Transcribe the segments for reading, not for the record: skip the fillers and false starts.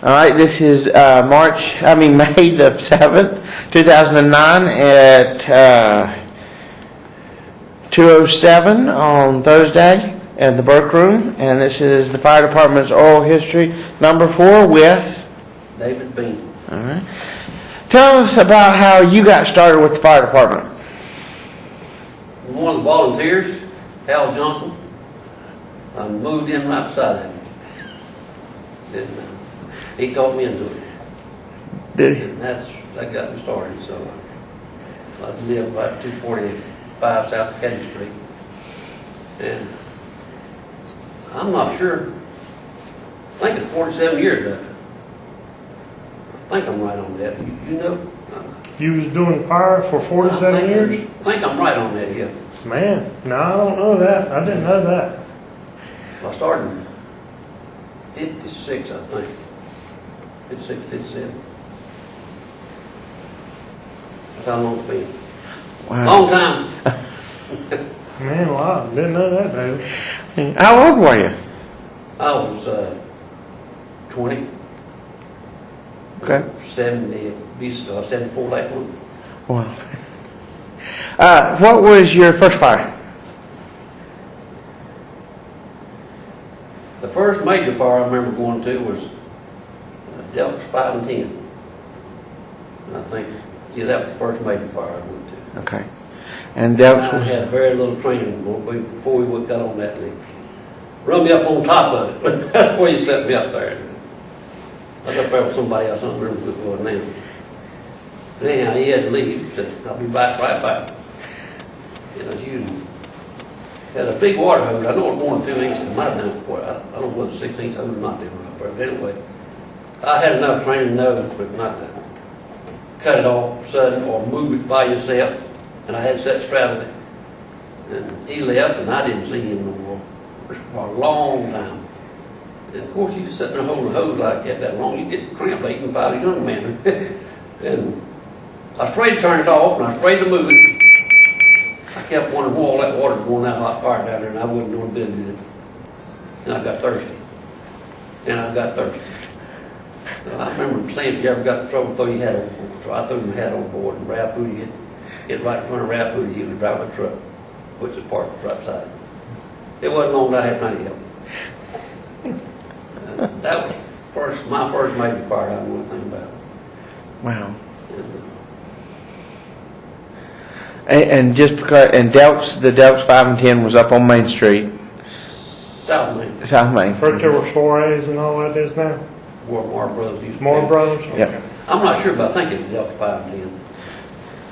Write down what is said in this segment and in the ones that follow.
All right, this is May the 7th, 2009 at 2:07 on Thursday at the Burke Room. And this is the Fire Department's oral history number 4 with David Bean. All right. Tell us about how you got started with the fire department. One of the volunteers, Hal Johnson, I moved in right beside him. And he talked me into it. Did he? And that got me started. So I live about 245 South Academy Street. And I'm not sure. I think it's 47 years ago. I think I'm right on that. You know? You was doing fire for 47 years? I think I'm right on that, yeah. Man, no, I don't know that. I didn't know that. I started in 56, I think. 56, 57. That's how long it's been. Wow. Long time. Man, wow, didn't know that, David. How old were you? I was 20. Okay. 74 last one. Wow. What was your first fire? The first major fire I remember going to was Delta 5 and 10. I think, yeah, that was the first major fire I went to. Okay. And that I was had very little training before we got on that thing. Run me up on top of it. That's where you set me up there. I was up there with somebody else. I don't remember who it was now. But anyhow, he had to leave. He said, I'll be back right back. You know, you had a big water hose. I know it was more than 2 inches. It might have been before. I don't know whether 6 inch hose or not. They were up there. But anyway, I had enough training to know but not to cut it off sudden or move it by yourself. And I had set straddle it. And he left, and I didn't see him no more for a long time. And of course, you just sit there holding a hose like that long, you get cramp late and finally done, man. And I was afraid to turn it off, and I was afraid to move it. I kept wondering where all that water was going, that hot fire down there, and I wasn't doing a bit good. And I got thirsty. So I remember saying, if you ever got in trouble, throw your hat on. So I threw my hat on board, and Ralph Hootie hit right in front of Ralph Hootie. He was driving a truck, which was parked right beside him. It wasn't long that I had plenty of help. That was my first major fire I knew anything about. wow. And just because the Delks 5 and 10 was up on Main Street, South Main, South Main. Heard there were soirees and all that is now? where Moore Brothers used to More be. brothers? Yep. Okay. I'm not sure, but I think it's Delta 5 and 10. I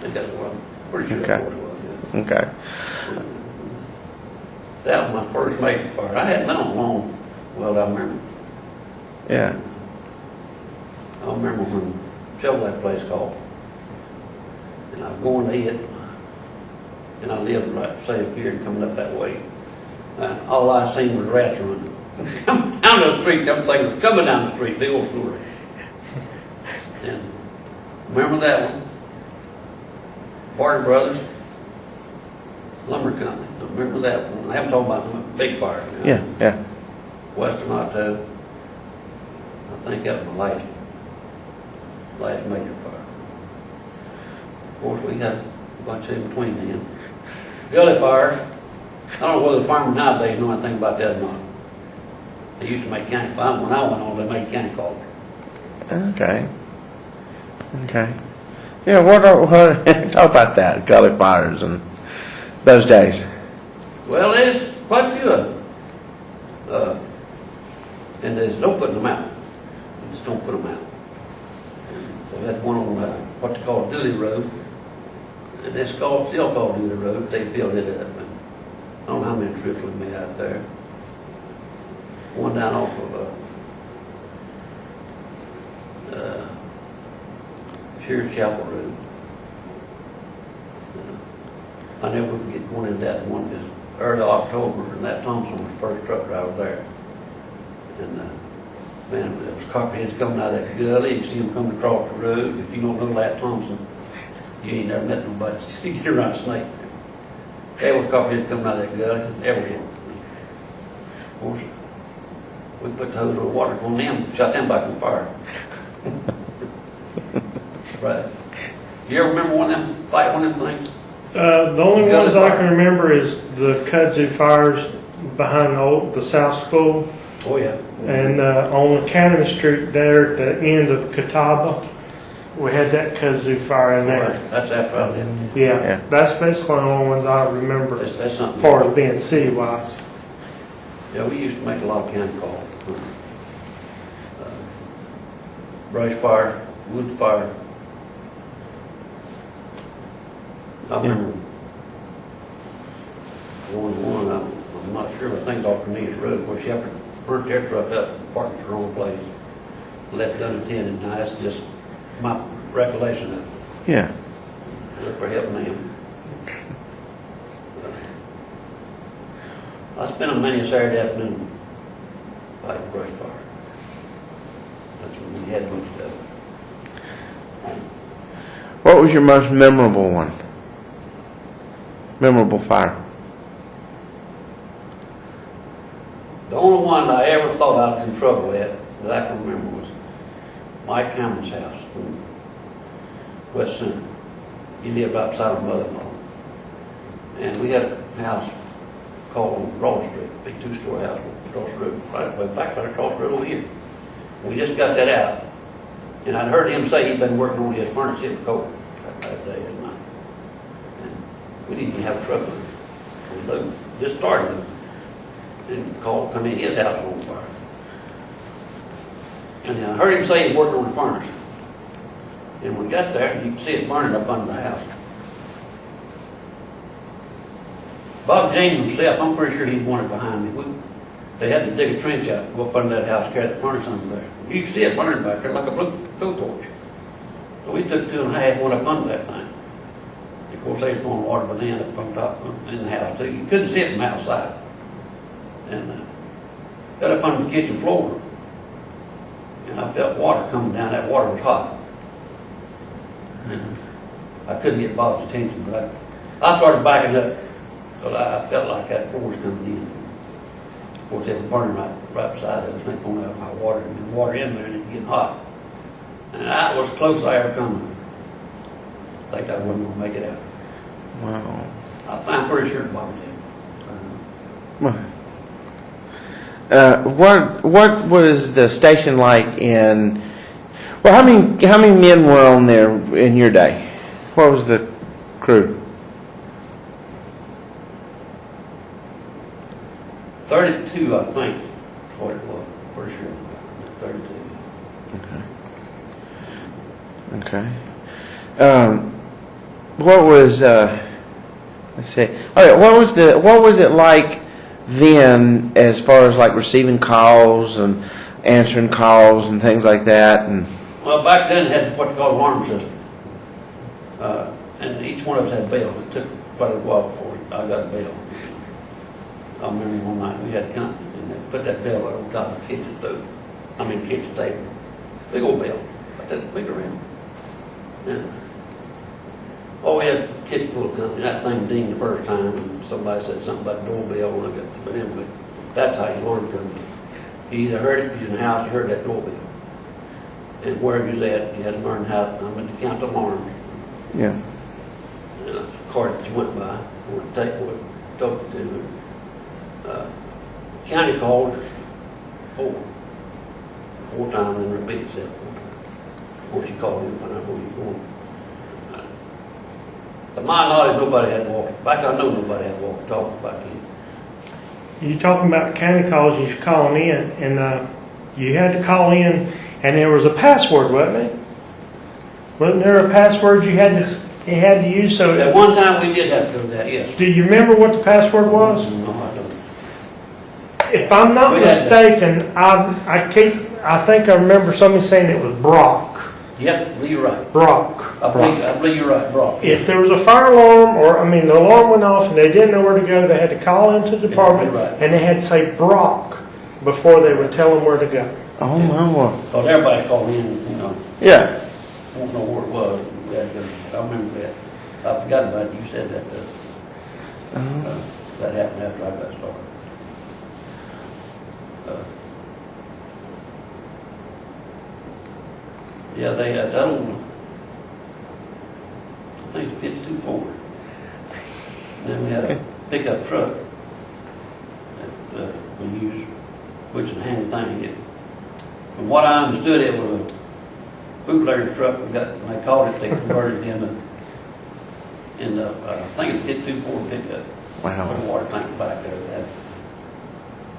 think that's what I'm pretty sure Okay. that's what it was. Okay. That was my first major fire. I hadn't been on long. Well, I remember. Yeah. I remember when Chevrolet place called, and I was going to it, and I lived right beside here and coming up that way. And all I seen was rats running. Down the street, them things were coming down the street, big old sewer. And remember that one? Barton Brothers Lumber Company. I remember that one. I'm talking about the big fire now. Yeah. Yeah. Western Auto. I think that was my last major fire. Of course, we had a bunch in between then. Gully fires. I don't know whether the farmers nowadays know anything about that or not. They used to make county fire. When I went on, they made county calls. Okay. Okay. Yeah. What talk about that gully fires and those days? Well, there's quite a few of them. And there's no putting them out. You just don't put them out. We had one on what they call Dooley Road. And it's still called Dooley Road. They filled it up. And I don't know how many trips we made out there. One down off of Shears Chapel Road. I never forget going in that one. It was early October, and that Thompson was the first truck driver there. And man, there was copperheads coming out of that gully. You see them coming across the road. If you don't know that Thompson, you ain't never met nobody. You get around a snake. There was copperheads coming out of that gully. Everyone. Of course, We put the hose of water on them, shut them back on fire. Right. You ever remember one of them, fight one of them things? The only The other ones I fire. can remember is the kudzu fires behind the South School Oh, yeah. and on Academy Street there at the end of Catawba. We had that kudzu fire in there. Right. That's after I left. Yeah, Yeah. that's basically the only ones I remember That's as something. far as being city-wise. Yeah, we used to make a lot of county calls. Brush fire, wood fire. I remember going to one, I'm not sure, but I think it's off Cornelius Road, where Shepherd burnt their truck up, parked in the wrong place, left unattended. Now, that's just my recollection of it. Yeah. Look for helping them. I spent a many a Saturday afternoon fighting brush fire. That's when we had most of it. What was your most memorable one? Memorable fire? The only one I ever thought I was in trouble at, that I can remember, was Mike Cameron's house in West Center. He lived right beside my mother-in-law. And we had a house called on Broad Street, big two-story house across the road, right back across the road over here. We just got that out. And I'd heard him say he'd been working on his furnace. It was cold that day and night. And we didn't even have a truck with it. It was loaded. Just started loading. And called, come in, his house was on fire. And I heard him say he worked on the furnace. And when we got there, you could see it burning up under the house. Bob James himself, I'm pretty sure he's wanted behind me. They had to dig a trench out, go up under that house, carry the furnace under there. You could see it burning back there like a blowtorch. So we took 2.5, went up under that thing. Of course, they was throwing water within up on top in the house too. You couldn't see it from outside. And got up under the kitchen floor, and I felt water coming down. That water was hot. And I couldn't get Bob's attention, but I started backing up, because I felt like that floor was coming in. Of course, it was burning right beside us, and they throwing out my water, and there's water in there, and it was getting hot. And that was as close as I ever come. I think I wasn't going to make it out. Wow. I'm pretty sure Bob did. What was the station like in? Well, how many men were on there in your day? What was the crew? 32, I think, is what it was. Pretty sure. 32. Okay. What was? Let's see. Okay, what was it like then, as far as like receiving calls and answering calls and things like that? And Well, back then it had what they called an alarm system. And each one of us had bells. It took quite a while before I got a bell. I remember one night we had company and they put that bell right on top of the kitchen stove. Kitchen table. Big old bell. About that big around. And we had a kitchen full of company. That thing dinged the first time and somebody said something about the doorbell when I got, but anyway, that's how you learn company. You either heard it if you was in the house, you heard that doorbell. And wherever you was at, you had to learn how to count the alarms. yeah, And a card that you went by, or take what talk to. County called us four times and repeat itself 4 times before she called in to find out where you going. To my knowledge, nobody had to walk. In fact, I know nobody had to walk and talk back then. You talking about county calls, you calling in, and you had to call in, and there was a password, wasn't it? Wasn't there a password you had to use? So At one time, we did have to do that, yes. do you remember what the password was? No, I don't. If I'm not We had mistaken, I think I remember somebody saying it was Brock. Yep, you're right. Brock. I believe you're right, Brock. If there was a fire alarm, the alarm went off and they didn't know where to go, they had to call into the department, Yeah, you're right. and they had to say Brock before they would tell them where to go. oh my word. Because everybody's calling in, Yeah, won't know where it was. We had to go. I remember that. I forgot about it. You said that. That happened after I got started. Yeah, they had that old, I think it's 52 Ford. And then we had a pickup truck that we used, which is a handy thing. From what I understood, it was a bootlegger truck. When they called it, they converted it into I think it's 52 Ford pickup. Wow. With a water tank back there. It had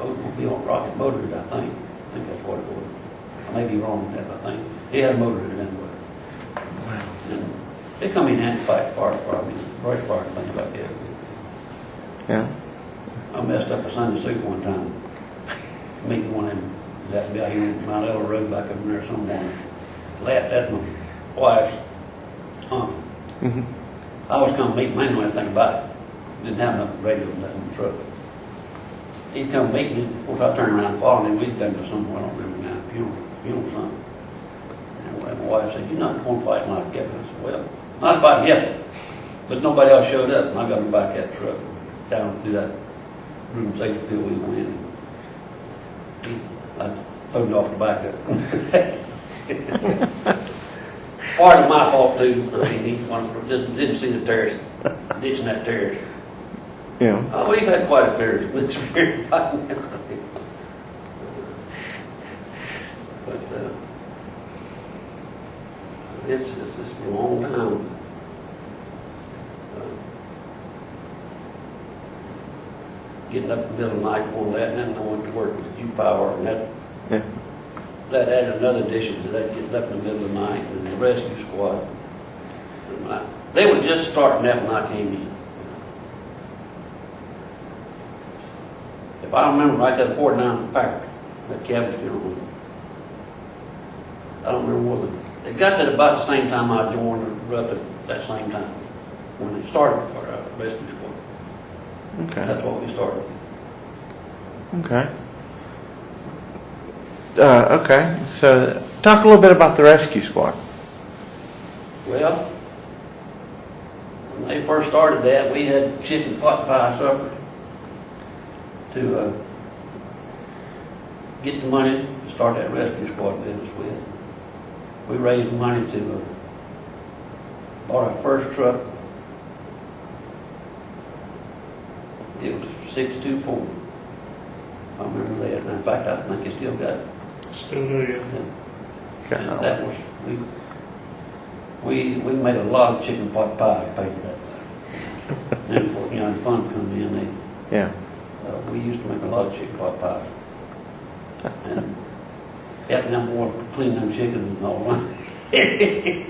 automobile rocket motor, I think. I think that's what it was. I may be wrong on that, but I think it had a motor in it anyway. Wow. And it come in handy to fight forest fire, I mean, brush fire and things like that. Yeah. I messed up a Sunday suit one time, meeting one of them, that guy here on Mount Ella Road back up in there somewhere. That's my wife's uncle. Mhm. I was coming to meet him, I didn't know anything about it. Didn't have enough radio left in the truck. He'd come meet me, of course I turned around and followed him, we'd been to somewhere, I don't remember now, funeral something. And my wife said, "You're not going to fight like that." I said, "Well, not fighting yet." But nobody else showed up, and I got him back that truck, down through that room safety field we went in. I towed it off the back of it. Part of my fault too. I mean, just didn't see the terrace, ditching that terrace. Yeah. Oh, we've had quite a fair experience fighting everything. But it's a long time. Getting up in the middle of the night, going that, and then I went to work with U-Power, and Yeah. that added another addition to that, getting up in the middle of the night, and the rescue squad. They were just starting that when I came in. If I remember right, that 49 Packard, that cabin funeral. I don't remember whether, it got to about the same time I joined, or roughly that same time, when they started for rescue squad. Okay. That's what we started. Okay. Okay. So, talk a little bit about the rescue squad. Well, when they first started that, we had chicken pot pie supper to get the money to start that rescue squad business with. We raised money to bought our first truck. It was 62 Ford. I remember that. And in fact, I think it still got it. Still do you? Okay. And that was, we made a lot of chicken pot pie to pay for that. And of course, the fund come in, Yeah. we used to make a lot of chicken pot pies. And helping them boys clean them chickens and all that.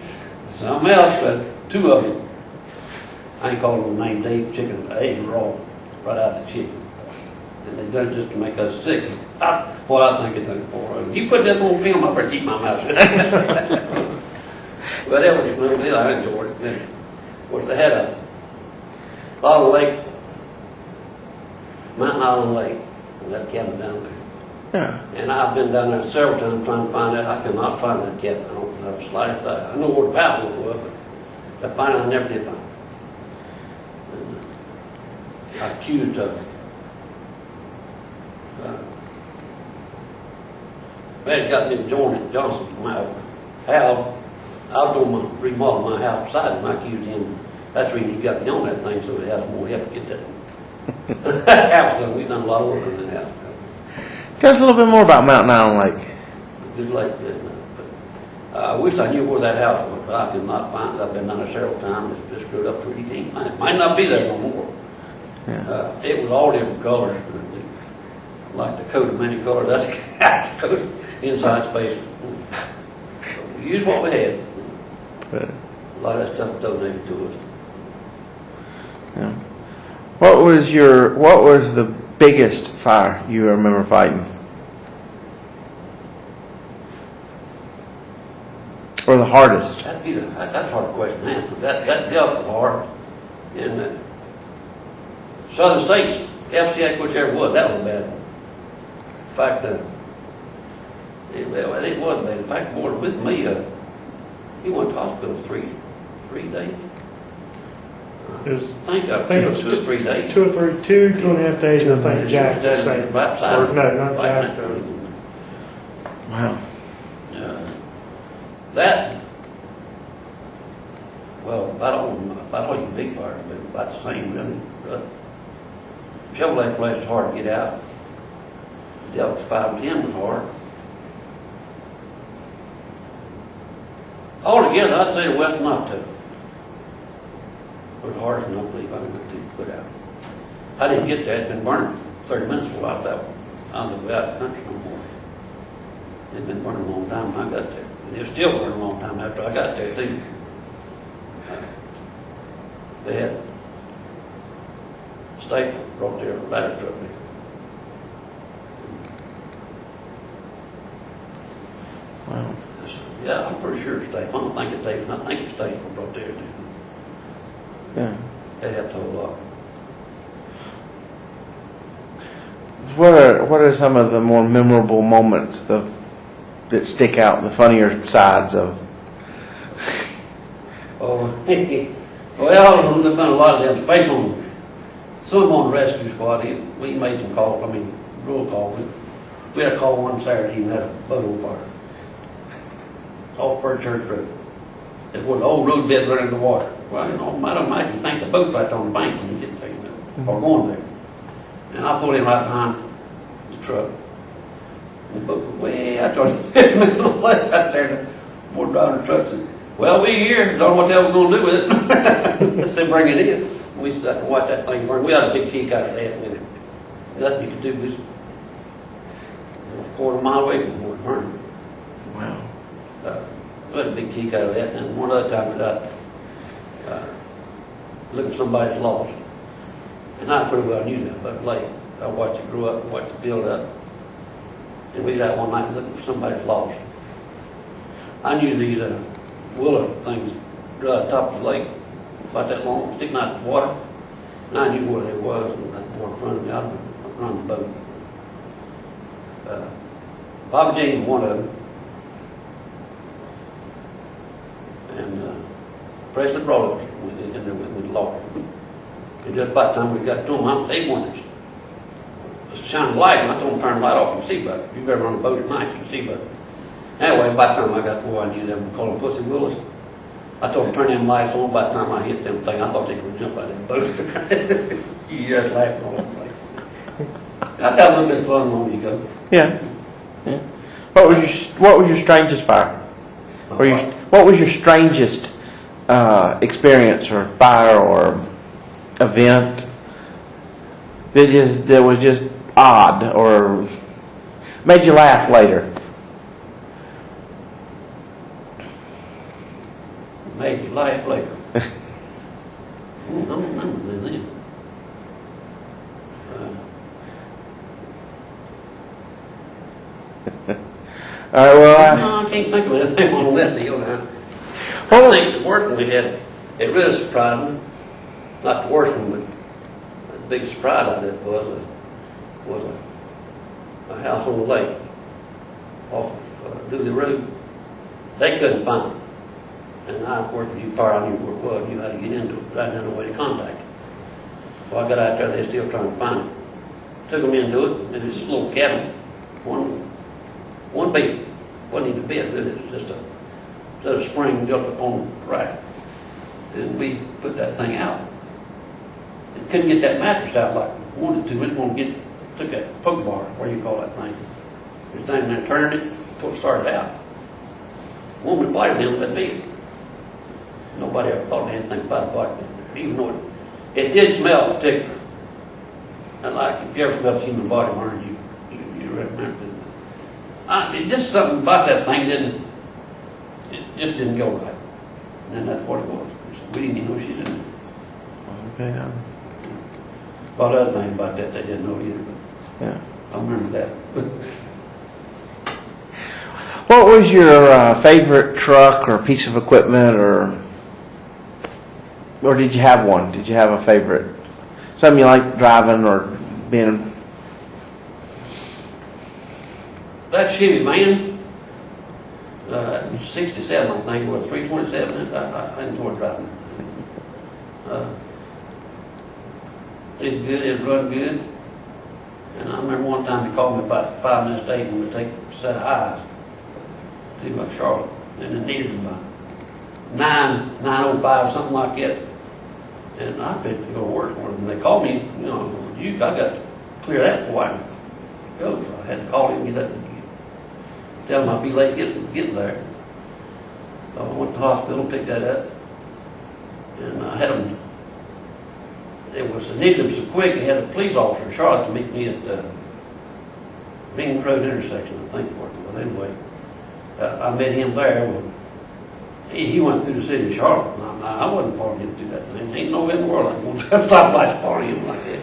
Something else, two of them, I ain't calling them names, they chicken, eggs raw, right out of the chicken. And they done it just to make us sick. What I think it done for. You put this on film, I better keep my mouth shut. But that was good. I enjoyed it. And of course, they had a lot of lake, Mountain Island Lake, and that cabin down there. Yeah. And I've been down there several times trying to find it. I cannot find that cabin. I don't have the slightest idea. I know where the battle was, but finally I never did find it. And I accused Brad got me joined Johnson. Hal, I was going to remodel my house beside him. I accused him. That's the reason he got me on that thing, so he has more help to get that house done. We've done a lot of work on that house. Tell us a little bit more about Mountain Island Lake. Good lake. But I wish I knew where that house was, but I could not find it. I've been down there several times. It's just screwed up to where you can't find it. Might not be there no more. Yeah. It was all different colors. Like the coat of many colors. That's the coat inside space. So we used what we had. But, A lot of that stuff donated to us. yeah. What was the biggest fire you remember fighting? Or the hardest? That's a hard question to answer. That dealt with hard. In Southern States, FCA, whichever was, that was a bad one. In fact, it was bad. In fact, boy, with me, he went to hospital 3 days. It was, I think it was 2 or 3 days. 2.5 days, I think Jack was saying. Right beside Or, him. no, not Right Jack. next to him. Wow. That, well, about all you big fires, but about the same, really. Chevrolet place is hard to get out. Delta 510 was hard. Altogether, I'd say the West Nocto was the hardest one I believe I could put out. I didn't get that. It'd been burning for 30 minutes before I left. I don't know out of the country no more. It'd been burning a long time when I got there. And it was still burning a long time after I got there, too. They had Staples brought their ladder truck in. Wow. Yeah, I'm pretty sure it's Staples. I don't think it's Staples. I think it's Staples brought theirs in. Yeah. They helped a whole lot. What are some of the more memorable moments that stick out, the funnier sides of? Oh, well, there's been a lot of them. Space on some on the rescue squad. We made some calls. I mean, roll calls. We had a call one Saturday. Even had a boat on fire off Bird Church Road. It was an old road bed running in the water. Well, you know, might you think the boat's right on the bank when you get there, or going there. And I pulled in right behind the truck. And the boat was way out there. More driving the truck said, "Well, we here. Don't know what the hell we're going to do with it." Let's say bring it in. We sat and watched that thing burn. We had a big kick out of that. And nothing you could do was a quarter mile away from where it burned. Wow. We had a big kick out of that. And one other time we got looking for somebody that's lost. And I pretty well knew that, but late. I watched it grow up, watched it build up. And we got one night looking for somebody that's lost. I knew these willow things right at the top of the lake, about that long, sticking out of the water. And I knew where they was, and I poured in front of me, I was running the boat. Bobby James was one of them. And President Brothers went in there with me, the Lord. And just about the time we got to them, they wanted to shine the light, and I told them to turn the light off, you can see better. If you've ever run a boat at night, you can see better. Anyway, by the time I got to where I knew them, we called them Pussy Willis. I told them to turn them lights on. By the time I hit them thing, I thought they were going to jump out of that boat. You just laughing all over the place. I got a little bit of fun when you go. Yeah. Yeah. What was your strangest fire? What was your strangest experience or fire or event that was just odd or made you laugh later? Made you laugh later. I don't remember then. All right. Well, No, I can't think of anything on that deal now. I think the worst one we had, it really surprised me. Not the worst one, but the big surprise out of it was a house on the lake off of Dooley Road. They couldn't find it. And I, of course, you part, I knew where it was, knew how to get into it, but I didn't know where to contact it. Well, I got out there, they're still trying to find it. Took them into it, and it's a little cabin, one bed. Wasn't even a bed, really, it was just a spring built up on the rack. And we put that thing out. And couldn't get that mattress out like we wanted to. It won't get, took that poke bar, what do you call that thing? You're standing there turning it, pull it started out. Woman's body was in that bed. Nobody ever thought anything about a body in there, even though it did smell particular. And like, if you ever smelled a human body burn, you recommend it. It just something about that thing it just didn't go right. And that's what it was. We didn't even know she's in there. okay. A lot of other things about that they didn't know either, but Yeah. I remember that. What was your favorite truck or piece of equipment, or did you have one? Did you have a favorite? Something you like driving or being? That Chevy van, 67, I think, it was 327. I enjoyed driving it. It was good, it run good. And I remember one time he called me about 5 minutes late when we take a set of eyes. See about Charlotte. and it needed about 9:05, something like that. And I fit to go to work for them. They called me, I got to clear that before I can go. So I had to call him and get up and tell him I'd be late getting there. So I went to the hospital and picked that up. And I had them, it needed them so quick, they had a police officer in Charlotte to meet me at the Bing Road intersection, I think. But anyway, I met him there. He went through the city of Charlotte. And I wasn't following him through that thing. Ain't no way in the world I want to stop by following him like that.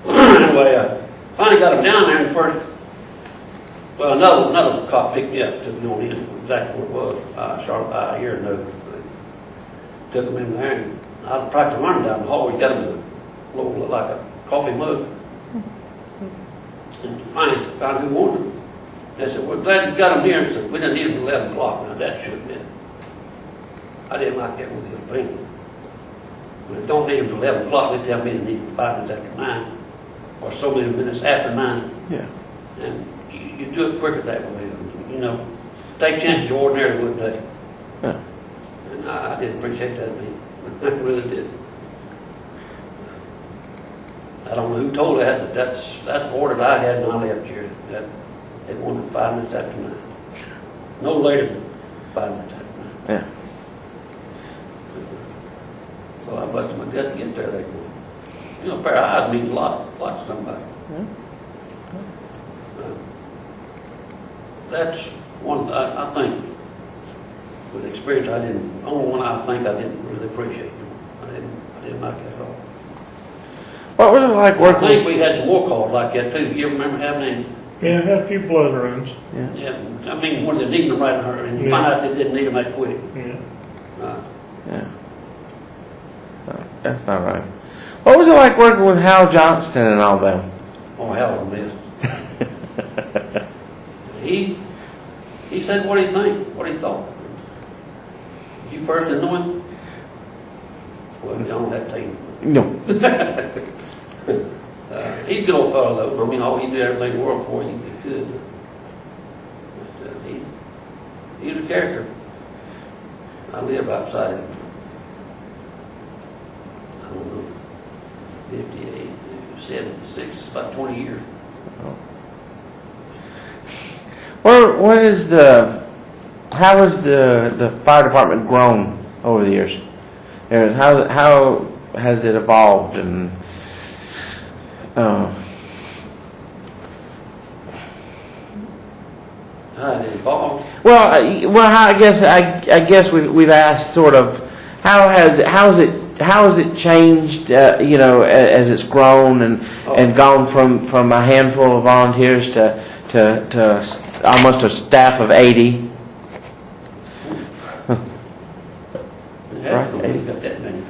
Anyway, I finally got him down there, and first, well, another cop picked me up, took me on in, exactly where it was, Charlotte, a year ago. Took him in there, and I was practically running down the hallway, got him in a little, like a coffee mug. And finally found who wanted him. They said, "We're glad you got him here." I said, "We didn't need him at 11 o'clock. Now that should have been. I didn't like that with the opinion. When they don't need him till 11 o'clock, they tell me they need him 5 minutes after 9, or so many minutes after 9. Yeah. And you do it quicker that way. Take chances you ordinarily wouldn't do. Yeah. And I didn't appreciate that, man. I really did. I don't know who told that, but that's the order that I had when I left here. That they wanted 5 minutes after 9. No later than 5 minutes after 9. Yeah. So I busted my gut to get there that quick. A pair of eyes means a lot to somebody. Yeah. That's one I think, with experience, only one I think I didn't really appreciate. I didn't like that at all. What was it like I working? think we had some more calls like that too. You remember having any? Yeah, I had a few blood runs. Yeah, I mean, when they needed them right in her, and you find out they didn't need them that quick. Yeah. Yeah. That's not right. What was it like working with Hal Johnston and all them? Oh, hell of a mess. He said, "What do you think? What do you thought?" Did you personally know him? Well, you don't have to tell you. No. He's a good old fellow, though. I mean, he'd do everything in the world for you if he could. But, he's a character. I live outside him. I don't know, 58, 76, about 20 years. What is how has the fire department grown over the years? How has it evolved and How it evolved. I guess we've asked sort of how has it changed as it's grown and gone from a handful of volunteers to almost a staff of 80. Right, Right, got that many.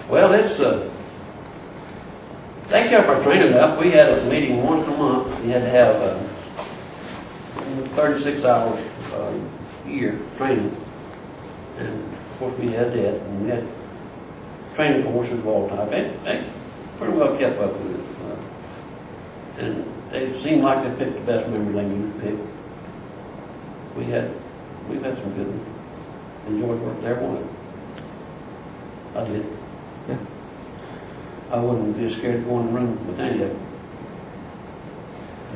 Well, they kept our training up. We had a meeting once a month. We had to have 36 hours a year training. And of course we had that. And we had training courses of all type. They pretty well kept up with it. And they seemed like they picked the best members they knew to pick. We've had some good ones. Enjoyed working there one. I did. Yeah. I wouldn't be scared to go in the room with any of them.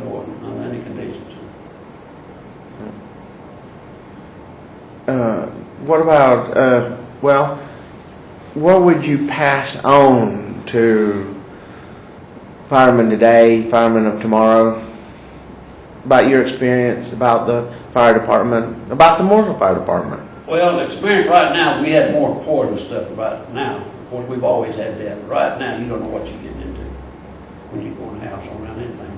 I wasn't under any conditions. What about what would you pass on to firemen today, firemen of tomorrow, about your experience, about the fire department, about the Mooresville Fire Department? Well, the experience right now, we had more rapport and stuff about it now. Of course, we've always had that. But right now, you don't know what you're getting into when you go in a house or around anything like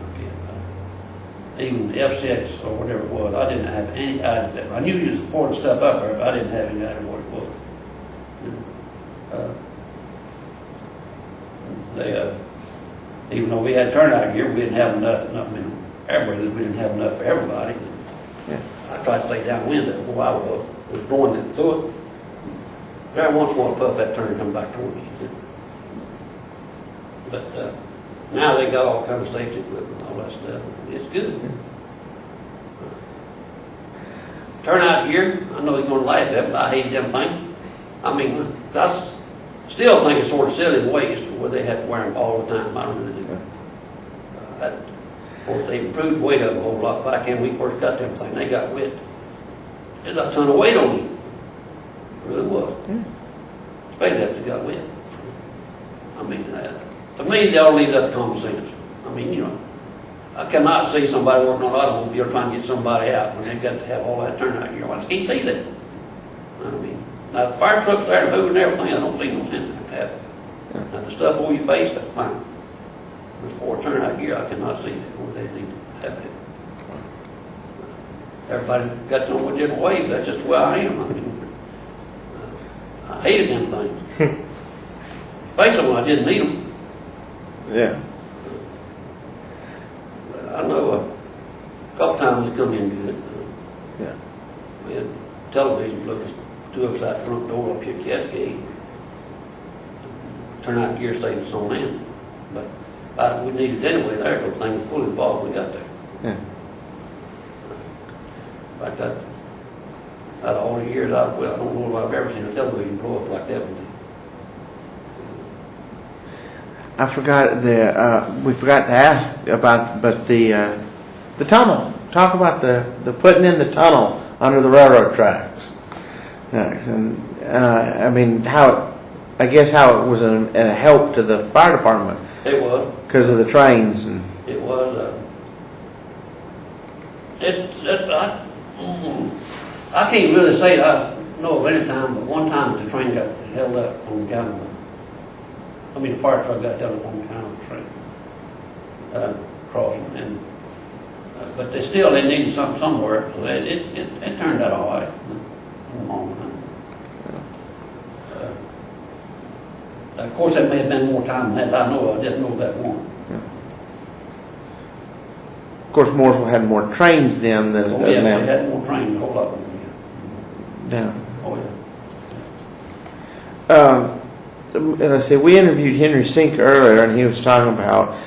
that. Even F6 or whatever it was, I didn't have any idea. I knew you was pouring stuff up there, but I didn't have any idea what it was. Even though we had turnout gear, we didn't have enough. Everybody, we didn't have enough for everybody. Yeah. I tried to stay downwind of where I was. It was blowing it through it. Every once in a while, puff that turn and come back towards you. But now they got all kinds of safety equipment and all that stuff. It's good. turnout gear, I know you're gonna laugh at it, but I hate them things. I mean, that's, still think it's sort of silly in ways to where they have to wear them all the time. I don't really do. Of course, they improved weight of them a whole lot back when we first got them things. They got wet. There's a ton of weight on you. It really was. Especially after they got wet. I mean, to me, they all leave that to common sense. I mean, you know, I cannot see somebody working on an automobile trying to get somebody out when they got to have all that turnout gear. I just can't see that. I mean, now, the fire trucks there moving and everything, I don't see no sense in that happening. Now, the stuff where you face, that's fine. But for turnout gear, I cannot see that, where they need to have it. Everybody got their own different ways, that's just the way I am. I mean, I hated them things. Basically, when I didn't need them. Yeah. But I know a couple times they come in good. Yeah. We had television looking to us out the front door up here at Cascade. Turnout gear stations on in. But we needed it anyway there, because things were fully involved when we got there. Yeah. Like that, out of all the years I don't know if I've ever seen a television blow up like that one. I forgot we forgot to ask about, but the tunnel. Talk about the putting in the tunnel under the railroad tracks. And I mean, I guess how it was a help to the fire department. It was. Because of the trains and. It was. I can't really say that I know of any time, but one time the train got held up on the county. The fire truck got held up on the county train crossing, and but they needed something somewhere, so it turned out all right in the moment. Of course, that may have been more time than that. I know. I just know that one. Of course, Mooresville had more trains then than it does now. They had more trains, a whole lot more. Yeah. Oh yeah. And I say we interviewed Henry Sink earlier, and he was talking about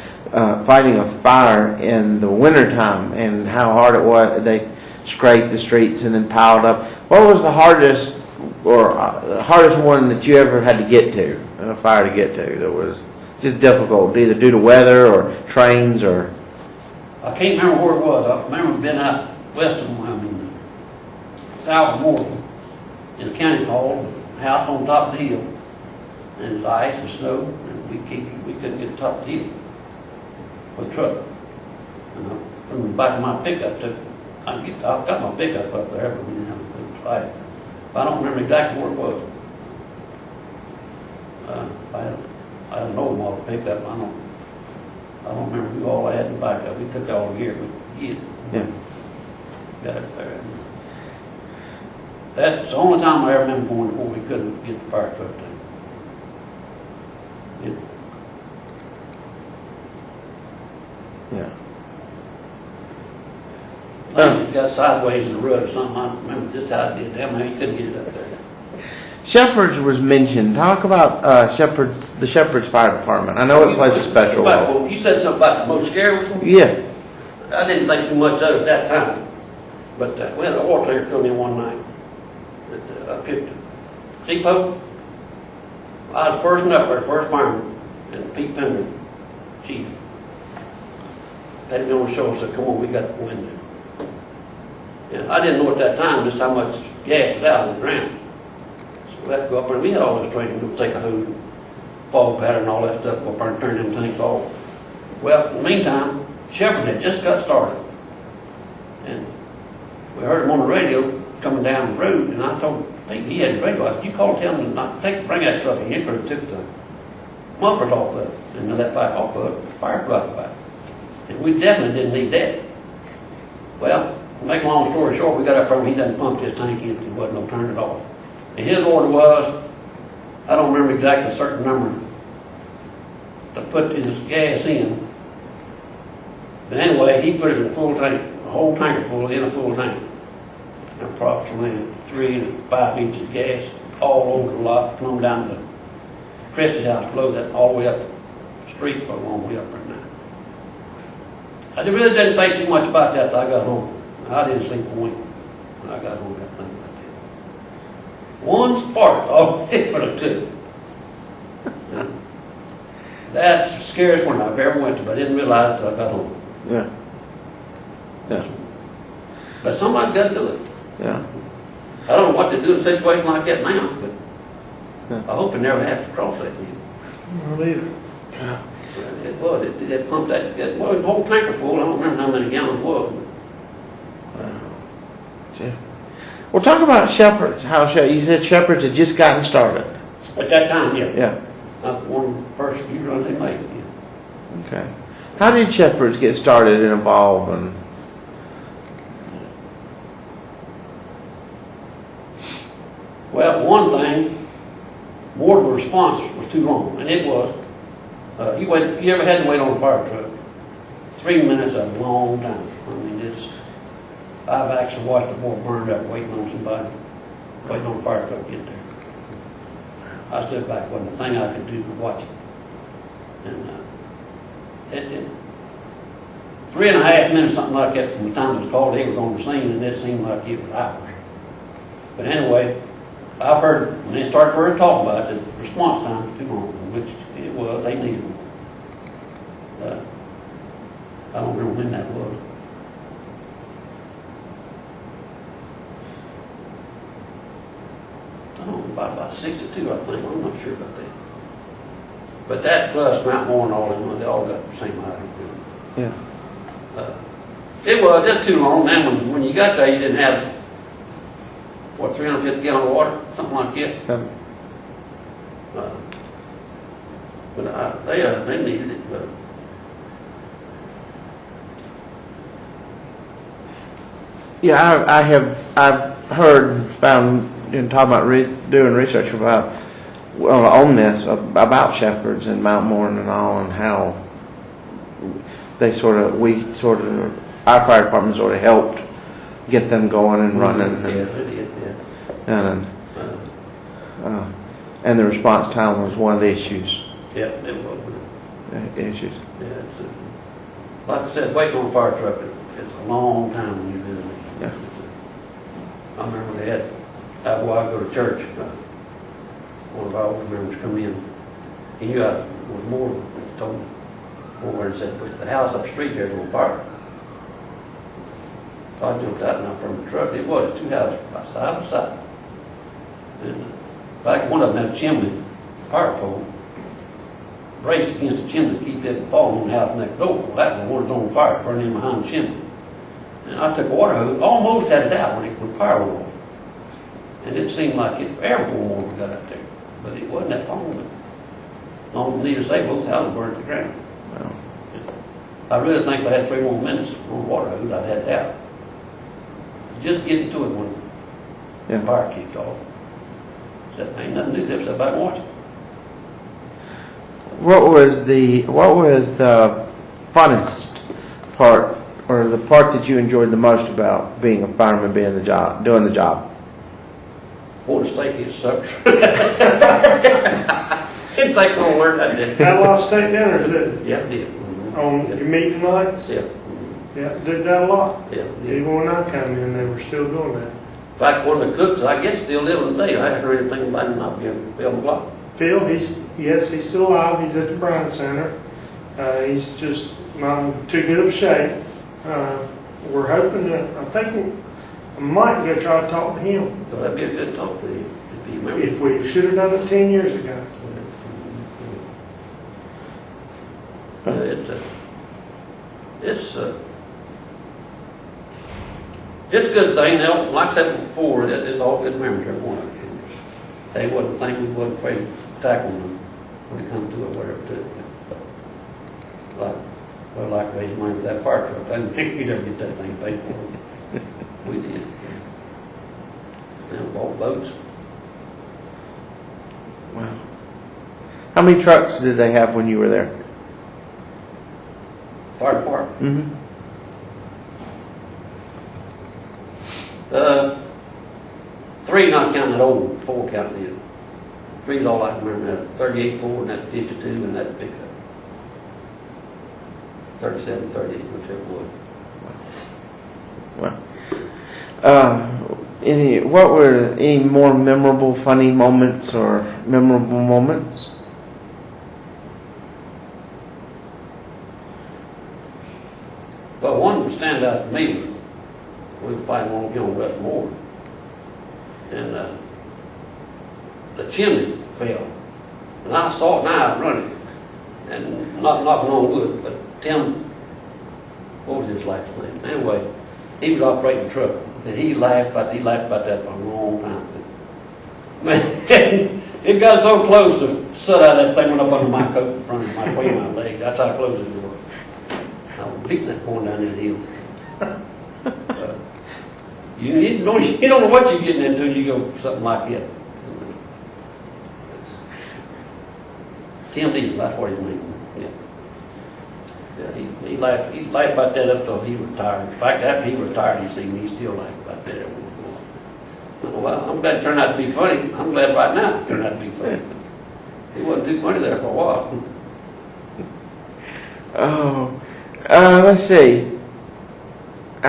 fighting a fire in the wintertime and how hard it was. They scraped the streets and then piled up. What was the hardest one that you ever had to get to, a fire to get to, that was just difficult, either due to weather or trains or? I can't remember where it was. I remember being out west of south of Mooresville, in a county hall, a house on top of the hill, and it was ice and snow, and we couldn't get to the top of the hill with a truck. And from the back of my pickup, I've got my pickup up there, but it was fighting. I don't remember exactly where it was. I had an old model pickup. I don't remember who all I had in the back of. We took all the gear, but got it there. That's the only time I ever remember going before we couldn't get the fire truck to. Yeah. I think it got sideways in the road or something. I don't remember just how it did. Damn, you couldn't get it up there. Shepherd's was mentioned. Talk about the Shepherd's Fire Department. I know it plays a special role. You said something about the most scary one? Yeah. I didn't think too much of it at that time. But we had an oil tanker come in one night up here to Depot. I was first up there, first fireman, and Pete Pender, chief. Had me on the shoulder and said, "Come on, we got to go in there." And I didn't know at that time just how much gas was out on the ground. So we had to go up there, and we had all this training. We would take a hose and fog pattern and all that stuff, go up there and turn them tanks off. Well, in the meantime, Shepherd had just got started. And we heard him on the radio coming down the road, and I told him, he had the radio. I said, "You call and tell him not to bring that truck in here, because it took the mufflers off of it, and let back off of it, the fire plug back." And we definitely didn't need that. Well, to make a long story short, we got up there and he done pumped his tank empty. There wasn't no turning it off. And his order was, I don't remember exactly a certain number, to put his gas in. But anyway, he put it in a full tank, a whole tanker full, in a full tank. Approximately 3 to 5 inches gas all over the lot, plumb down to Christie's house below that, all the way up the street for a long way up there now. I really didn't think too much about that till I got home. I didn't sleep a wink. when I got home, I think about that. One spark, oh, it would have took. That's the scariest one I've ever went to, but I didn't realize until I got home. Yeah. Yeah. But somebody's got to do it. Yeah. I don't know what to do in a situation like that now, but Yeah. I hope it never has to cross that again. Not either. It was, it pumped that, well, the whole tanker full, I don't remember how many gallons it was. Yeah. Well, talk about Shepherd's. You said Shepherd's had just gotten started. At that time, yeah. Yeah. One of the first few runs they made, yeah. Okay. How did Shepherd's get started and evolve? And Well, for one thing, more of the response was too long, and it was. If you ever had to wait on a fire truck, 3 minutes is a long time. I mean, I've actually watched a boy burned up waiting on somebody, waiting on a fire truck to get there. I stood back, wasn't a thing I could do but watch it. And 3.5 minutes, something like that, from the time it was called, he was on the scene, and it seemed like it was hours. But anyway, I've heard, when they started further talking about it, the response time was too long, which it was, they needed one. I don't remember when that was. I don't know, about 62, I think, I'm not sure about that. But that plus Mount Moore and all them, they all got the same item. yeah. It was just too long. Then when you got there, you didn't have, 350 gallons of water, something like that. But they needed it. But Yeah, I've heard and found in talking about doing research about on this about Shepherds and Mount Morton and all, and how our fire department sort of helped get them going and running. yeah, it did. Yeah. And the response time was one of the issues. Yeah, it was. Issues. Yeah, like I said, waiting on a fire truck, it's a long time when you're doing it. Yeah. I remember they had, I go to church, one of our old members come in. He knew I was more, he told me, more and said, but the house up the street there's on fire. So I jumped out and I from the truck. It was two houses side by side. And in fact, one of them had a chimney, fire pole, braced against the chimney to keep it from falling on the house next door. Well, that one was on fire, burning behind the chimney. And I took a water hose, almost had it out when the fire went off. And it seemed like it forever before we got up there. But it wasn't that long. But long need to say, both houses burned to the ground. Well, I really think if I had 3 more minutes on the water hose, I'd had it out. Just getting to it when the fire kicked off. Said, ain't nothing to do, just sit back and watch it. What was the funnest part, or the part that you enjoyed the most about being a fireman, doing the job? Want to steak his supper. Didn't think no word I did. Had a lot of steak dinners, didn't Yeah, I did. Mm-hmm. you? On your meeting nights? Yeah. Mm-hmm. Yeah, did that a lot. Yeah. Yeah. Even when I come in, they were still doing that. In fact, one of the cooks, I guess, still living today. I haven't heard anything about him not being Bill McLaughlin. Phil, he's still alive. He's at the Bryan Center. He's just not in too good of shape. We're hoping that, I might go try to talk to him. So that'd be a good talk to him, if he remembers. If we should have done it 10 years ago. It's a good thing. Now, like I said before, it's all good memories, every one of them. They wouldn't think we wasn't afraid to tackle them when it comes to it, whatever to it. Like raising money for that fire truck. I didn't think we'd ever get that thing paid for. We did. And bought boats. Wow. How many trucks did they have when you were there? Fire department. Mm-hmm. 3, not counting that old, 4 counting it. 3's all I can remember. That 38 Ford and that 52 and that pickup. 37, 38, whichever one. Well, what were any more memorable, funny moments or memorable moments? But one that stand out to me was we were fighting one on Westmore, and the chimney fell, and I saw it and I was running, and not knocking on wood, but Tim, what was his last name? Anyway, he was operating the truck, and he laughed about that for a long time. Man, it got so close to soot out of that thing went up under my coat in front of my between my legs. That's how close it was. I was beating that corn down that hill. You don't know what you're getting into when you go for something like that. Tim Deal, that's what his name was. Yeah, he laughed about that up till he retired. In fact, after he retired, he seen me, he still laughed about that. Well, I'm glad it turned out to be funny. I'm glad right now it turned out to be funny. He wasn't too funny there for a while. Oh, let's see. I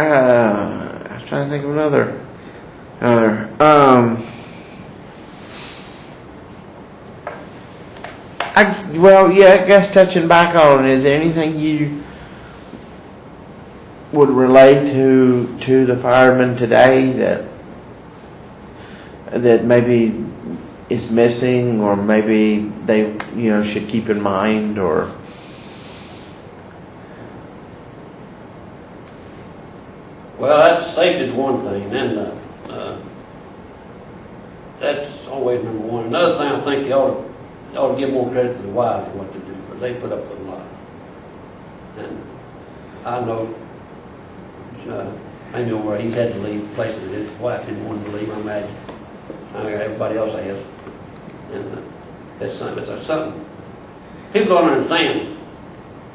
was trying to think of another. I guess touching back on it, is there anything you would relate to the firemen today that maybe is missing, or maybe they should keep in mind, or? Well, that's safety is one thing, and that's always number one. Another thing, I think you ought to give more credit to the wives for what they do, because they put up with a lot. And I know, I know where he's had to leave places that his wife didn't want him to leave, I imagine. I mean, everybody else has. And it's something. People don't understand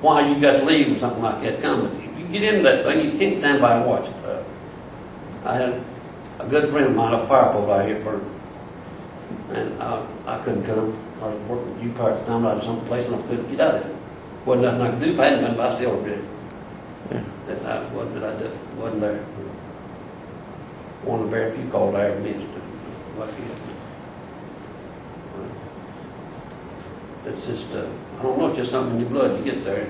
why you got to leave when something like that comes. You get into that thing, you can't stand by and watch it. I had a good friend of mine up power pole out here at Burton, and I couldn't come. I was working with U-Power at the time. I was someplace and I couldn't get out of it. Wasn't nothing I could do. If I hadn't been, but I still would have did. Yeah. Wasn't there. One of the very few calls I ever missed. It's just, I don't know, it's just something in your blood. You get there.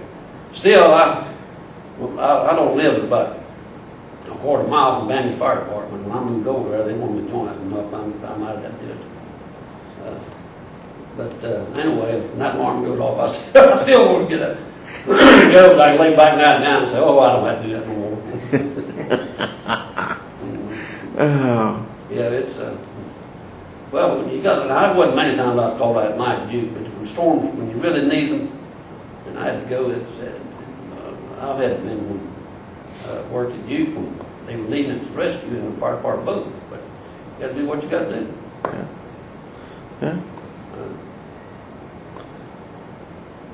Still, I don't live about a quarter mile from Banners Fire Department. When I moved over there, they wanted me to join us, and I'm out of that business. But anyway, when that alarm goes off, I still want to get up. Go, I can lay back down and say, oh, I don't have to do that no more. Oh. Yeah, it's, well, when you got, I wasn't many times I was called out at night at Duke, but when storms, when you really need them, and I had to go, I've had men work at Duke when they were leaving at the rescue in the fire department boat, but you got to do what you got to do. Yeah.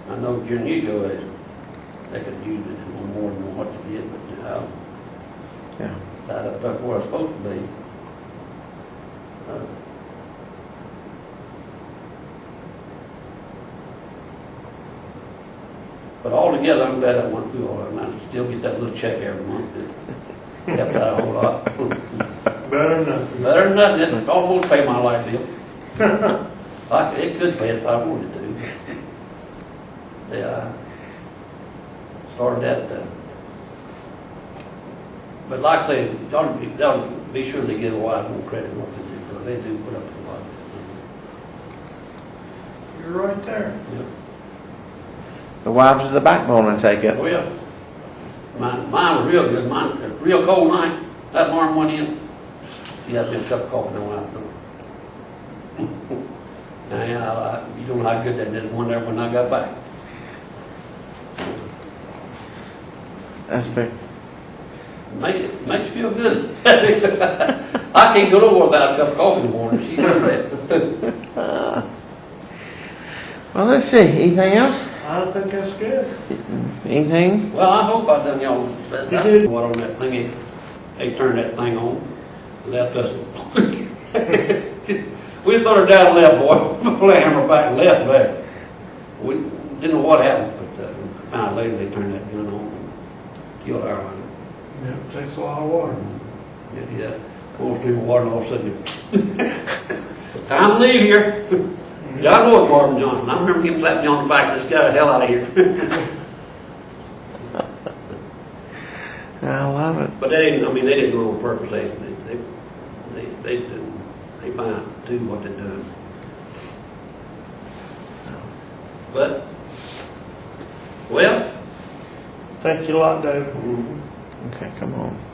I know during Hugo, they could use it a little more than what they did, but Yeah. tied up where it's supposed to be. But altogether, I'm glad I went through all that, and I still get that little check every month. It helped out a whole lot. Better than nothing. Better than nothing. It almost paid my light bill. It could pay it if I wanted to. Yeah, I started that. But like I say, y'all be sure they give a wife more credit for what they do, because they do put up with a lot. You're right there. Yeah. The wives are the backbone, I take it. Oh, yeah. Mine was real good. Mine, a real cold night, that alarm went in. She had me a cup of coffee and I went out the door. Now, you don't know how good that did one there when I got back. That's fair. Makes you feel good. I can't go nowhere without a cup of coffee in the morning. She knows that. Well, let's see. Anything else? I think that's good. Anything? Well, I hope I done y'all the best. You I did. what on that thing. They turned that thing on. Left us. We thought her down left, boy. Pull that hammer back and left. We didn't know what happened, but found out later they turned that gun on and killed our line. Yeah, it takes a lot of water. Yeah. Full stream of water, and all of a sudden, time to leave here. Y'all know it's Marvin Johnson. I remember him slapping me on the back, and said, "Let's get the hell out of here." I love it. But they didn't go on purpose. They fine do what they're doing. But, well, Thank you a lot, David. Okay, come on.